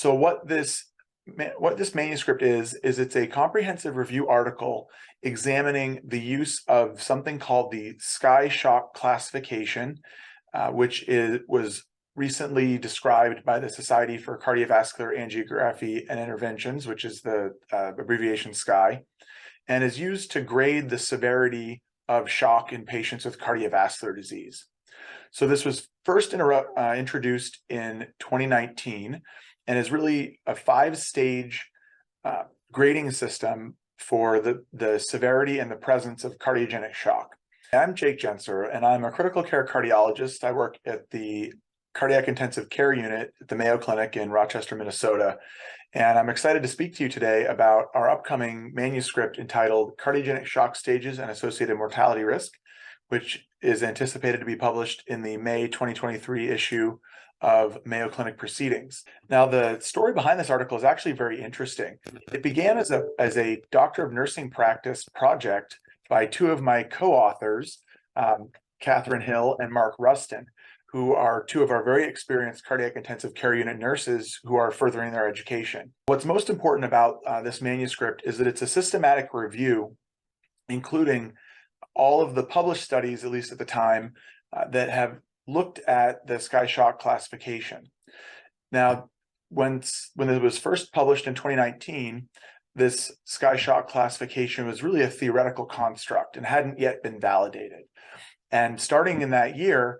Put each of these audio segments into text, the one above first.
So what this manuscript is it's a comprehensive review article examining the use of something called the sky shock classification, which was recently described by the Society for Cardiovascular Angiography and Interventions, which is the abbreviation SCAI, and is used to grade the severity of shock in patients with cardiovascular disease. So this was first introduced in 2019 and is really a 5-stage grading system for the severity and the presence of cardiogenic shock. I'm Jake Genser, and I'm a critical care cardiologist. I work at the Cardiac Intensive Care Unit at the Mayo Clinic in Rochester, Minnesota. And I'm excited to speak to you today about our upcoming manuscript entitled Cardiogenic Shock Stages and Associated Mortality Risk, which is anticipated to be published in the May 2023 issue of Mayo Clinic Proceedings. Now, the story behind this article is actually very interesting. It began as a doctor of nursing practice project by two of my co-authors, Catherine Hill and Mark Rustin, who are two of our very experienced cardiac intensive care unit nurses who are furthering their education. What's most important about this manuscript is that it's a systematic review, including all of the published studies, at least at the time, that have looked at the sky shock classification. Now, when it was first published in 2019, this sky shock classification was really a theoretical construct and hadn't yet been validated. And starting in that year,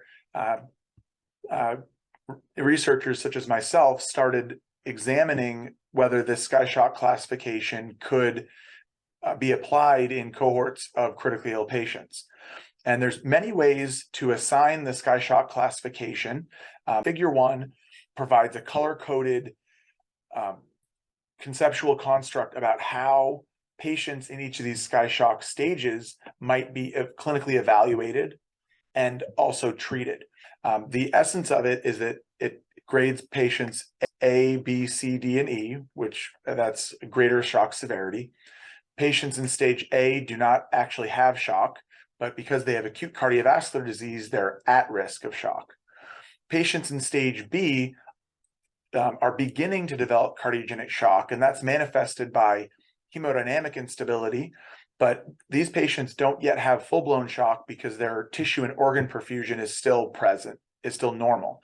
researchers such as myself started examining whether this sky shock classification could be applied in cohorts of critically ill patients. And there's many ways to assign the sky shock classification. Figure 1 provides a color-coded conceptual construct about how patients in each of these sky shock stages might be clinically evaluated and also treated. The essence of it is that it grades patients A, B, C, D, and E, which that's greater shock severity. Patients in stage A do not actually have shock, but because they have acute cardiovascular disease, they're at risk of shock. Patients in stage B are beginning to develop cardiogenic shock, and that's manifested by hemodynamic instability, but these patients don't yet have full-blown shock because their tissue and organ perfusion is still present, is still normal.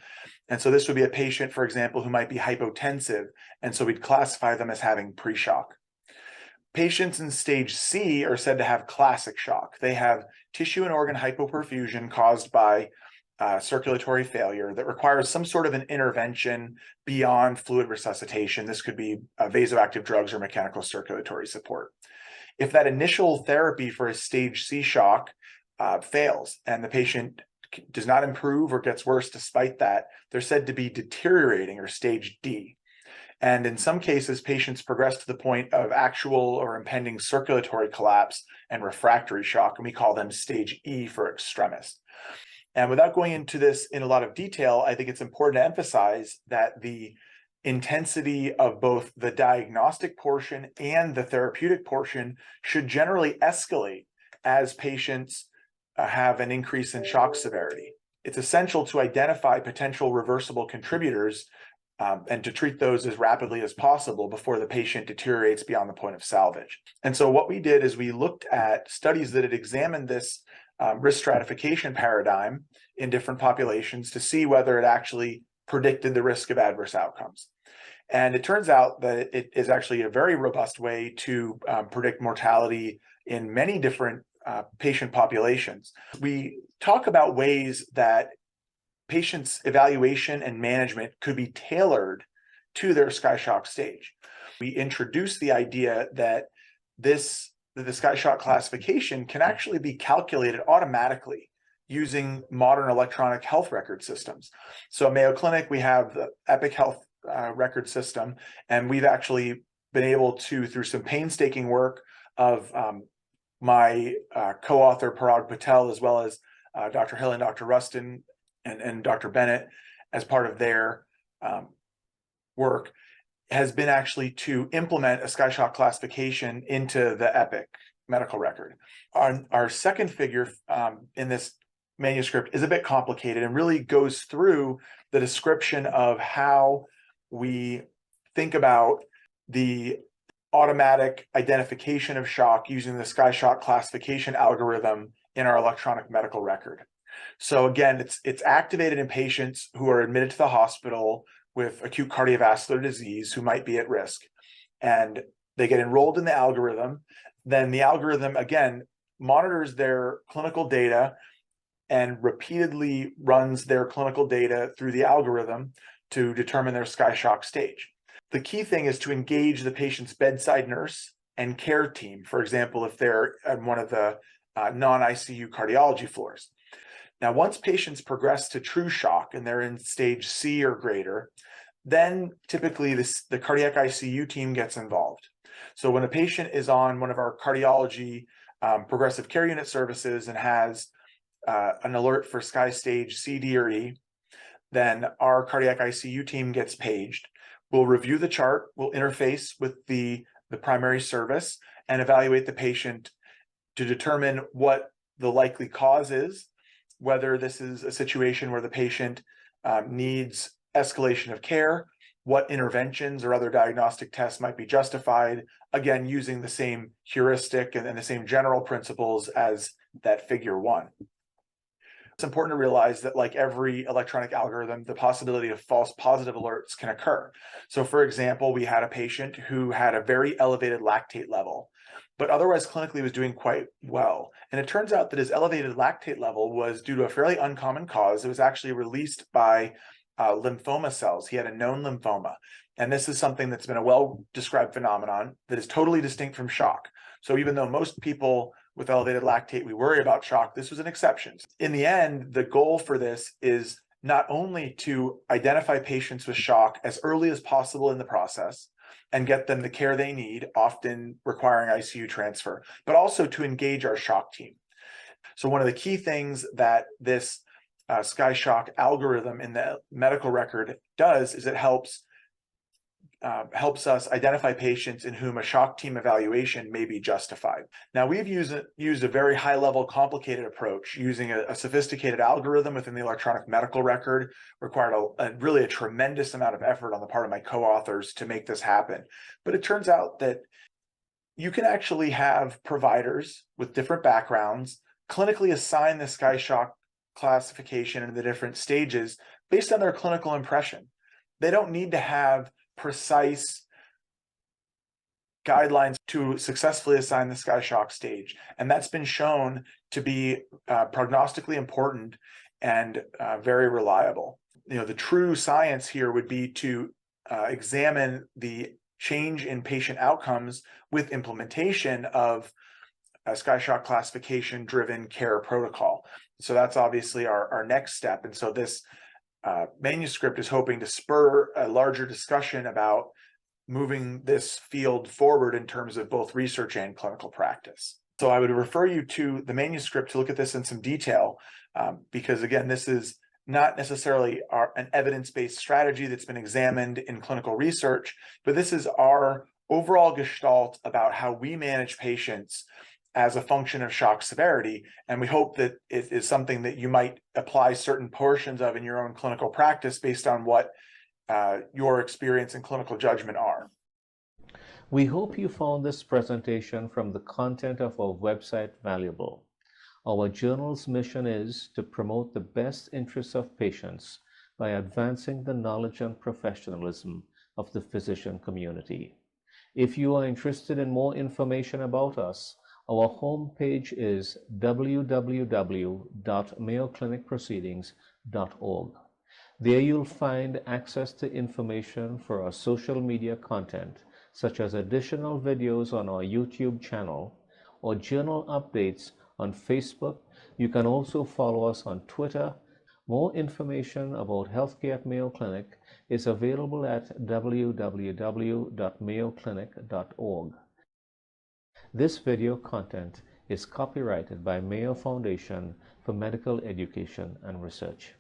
And so this would be a patient, for example, who might be hypotensive, and so we'd classify them as having pre-shock. Patients in stage C are said to have classic shock. They have tissue and organ hypoperfusion caused by circulatory failure that requires some sort of an intervention beyond fluid resuscitation. This could be vasoactive drugs or mechanical circulatory support. If that initial therapy for a stage C shock fails and the patient does not improve or gets worse despite that, they're said to be deteriorating or stage D. And in some cases, patients progress to the point of actual or impending circulatory collapse and refractory shock, and we call them stage E for extremis. And without going into this in a lot of detail, I think it's important to emphasize that the intensity of both the diagnostic portion and the therapeutic portion should generally escalate as patients have an increase in shock severity. It's essential to identify potential reversible contributors and to treat those as rapidly as possible before the patient deteriorates beyond the point of salvage. And so what we did is we looked at studies that had examined this risk stratification paradigm in different populations to see whether it actually predicted the risk of adverse outcomes. And it turns out that it is actually a very robust way to predict mortality in many different patient populations. We talk about ways that patients' evaluation and management could be tailored to their sky shock stage. We introduced the idea that the sky shock classification can actually be calculated automatically using modern electronic health record systems. So at Mayo Clinic, we have the Epic Health record system, and we've actually been able to, through some painstaking work of my co-author Parag Patel, as well as Dr. Hill and Dr. Rustin and Dr. Bennett, as part of their work, has been actually to implement a sky shock classification into the Epic medical record. Our second figure in this manuscript is a bit complicated and really goes through the description of how we think about the automatic identification of shock using the SkyShock classification algorithm in our electronic medical record. So again, it's activated in patients who are admitted to the hospital with acute cardiovascular disease who might be at risk. And they get enrolled in the algorithm. Then the algorithm, again, monitors their clinical data and repeatedly runs their clinical data through the algorithm to determine their SkyShock stage. The key thing is to engage the patient's bedside nurse and care team, for example, if they're on one of the non-ICU cardiology floors. Now, once patients progress to true shock and they're in stage C or greater, then typically the cardiac ICU team gets involved. So when a patient is on one of our cardiology progressive care unit services and has an alert for Sky stage C, D, or E, then our cardiac ICU team gets paged. We'll review the chart, we'll interface with the primary service and evaluate the patient to determine what the likely cause is, whether this is a situation where the patient needs escalation of care, what interventions or other diagnostic tests might be justified, again, using the same heuristic and the same general principles as that figure 1. It's important to realize that, like every electronic algorithm, the possibility of false positive alerts can occur. So for example, we had a patient who had a very elevated lactate level, but otherwise clinically was doing quite well. And it turns out that his elevated lactate level was due to a fairly uncommon cause. It was actually released by lymphoma cells. He had a known lymphoma. And this is something that's been a well-described phenomenon that is totally distinct from shock. So even though most people with elevated lactate, we worry about shock, this was an exception. In the end, the goal for this is not only to identify patients with shock as early as possible in the process and get them the care they need, often requiring ICU transfer, but also to engage our shock team. So one of the key things that this SkyShock algorithm in the medical record does is it helps us identify patients in whom a shock team evaluation may be justified. Now, we've used a very high-level, complicated approach using a sophisticated algorithm within the electronic medical record, required really a tremendous amount of effort on the part of my co-authors to make this happen. But it turns out that you can actually have providers with different backgrounds clinically assign the SkyShock classification in the different stages based on their clinical impression. They don't need to have precise guidelines to successfully assign the SkyShock stage. And that's been shown to be prognostically important and very reliable. The true science here would be to examine the change in patient outcomes with implementation of a SkyShock classification driven care protocol. So that's obviously our next step. And so this manuscript is hoping to spur a larger discussion about moving this field forward in terms of both research and clinical practice. So I would refer you to the manuscript to look at this in some detail, because again, this is not necessarily an evidence-based strategy that's been examined in clinical research, but this is our overall gestalt about how we manage patients as a function of shock severity. And we hope that it is something that you might apply certain portions of in your own clinical practice based on what your experience and clinical judgment are. We hope you found this presentation from the content of our website valuable. Our journal's mission is to promote the best interests of patients by advancing the knowledge and professionalism of the physician community. If you are interested in more information about us, our homepage is www.mayoclinicproceedings.org. There you'll find access to information for our social media content, such as additional videos on our YouTube channel or journal updates on Facebook. You can also follow us on Twitter. More information about healthcare at Mayo Clinic is available at www.mayoclinic.org. This video content is copyrighted by Mayo Foundation for Medical Education and Research.